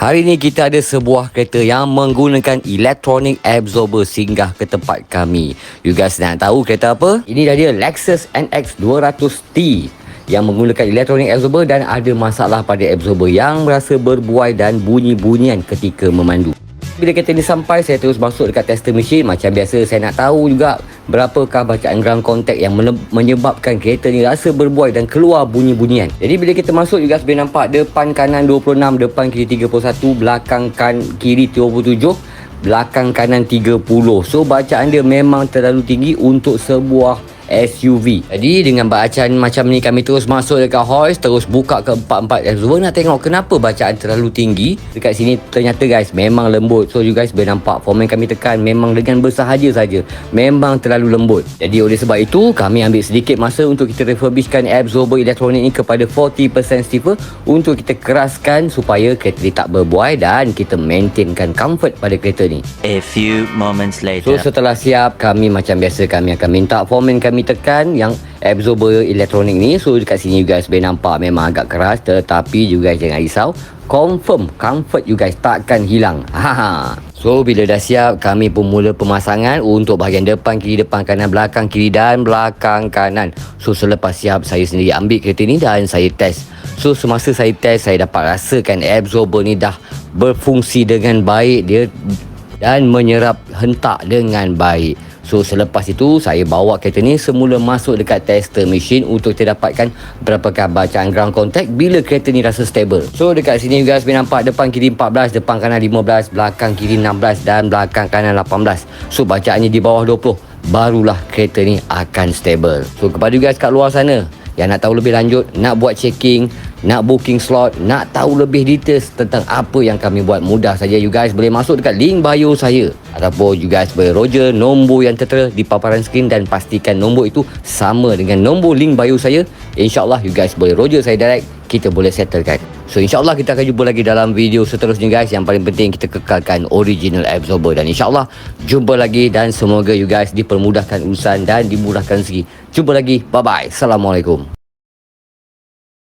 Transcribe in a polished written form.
Hari ini kita ada sebuah kereta yang menggunakan electronic absorber singgah ke tempat kami. You guys nak tahu kereta apa? Ini dah dia Lexus NX 200T yang menggunakan electronic absorber dan ada masalah pada absorber yang merasa berbuai dan bunyi-bunyian ketika memandu. Bila kereta ni sampai, saya terus masuk dekat tester mesin. Macam biasa, saya nak tahu juga berapakah bacaan ground contact yang menyebabkan kereta ni rasa berbuai dan keluar bunyi-bunyian. Jadi bila kita masuk juga boleh nampak depan kanan 26, depan kiri 31, belakang kiri 27, belakang kanan 30. So bacaan dia memang terlalu tinggi untuk sebuah SUV. Jadi dengan bacaan macam ni, kami terus masuk dekat hoist, terus buka ke empat-empat absorber nak tengok kenapa bacaan terlalu tinggi. Dekat sini ternyata guys memang lembut. So you guys boleh nampak format kami tekan memang dengan bersahaja saja, memang terlalu lembut. Jadi oleh sebab itu kami ambil sedikit masa untuk kita refurbishkan absorber elektronik ni kepada 40% stiffer untuk kita keraskan supaya kereta ni tak berbuai dan kita maintainkan comfort pada kereta ni. A few moments later. So setelah siap, kami macam biasa kami akan minta format kami tekan yang absorber elektronik ni. So dekat sini you guys boleh nampak memang agak keras, tetapi you guys jangan risau, confirm comfort you guys takkan hilang. So bila dah siap, kami pun mula pemasangan untuk bahagian depan kiri, depan kanan, belakang kiri dan belakang kanan. So selepas siap, saya sendiri ambil kereta ni dan saya test. So semasa saya test, saya dapat rasakan absorber ni dah berfungsi dengan baik dia dan menyerap hentak dengan baik. So selepas itu saya bawa kereta ni semula masuk dekat tester mesin untuk kita dapatkan berapakah bacaan ground contact bila kereta ni rasa stable. So dekat sini you guys boleh nampak depan kiri 14, depan kanan 15, belakang kiri 16 dan belakang kanan 18. So bacaannya di bawah 20, barulah kereta ni akan stable. So kepada you guys kat luar sana yang nak tahu lebih lanjut, nak buat checking, nak booking slot, nak tahu lebih details tentang apa yang kami buat, mudah saja you guys boleh masuk dekat link bio saya, ataupun you guys boleh roger nombor yang tertera di paparan skrin dan pastikan nombor itu sama dengan nombor link bio saya. InsyaAllah you guys boleh roger saya direct, kita boleh settlekan. So insyaAllah kita akan jumpa lagi dalam video seterusnya guys. Yang paling penting kita kekalkan original absorber, dan insyaAllah jumpa lagi dan semoga you guys dipermudahkan urusan dan dimudahkan rezeki. Jumpa lagi, bye bye, Assalamualaikum.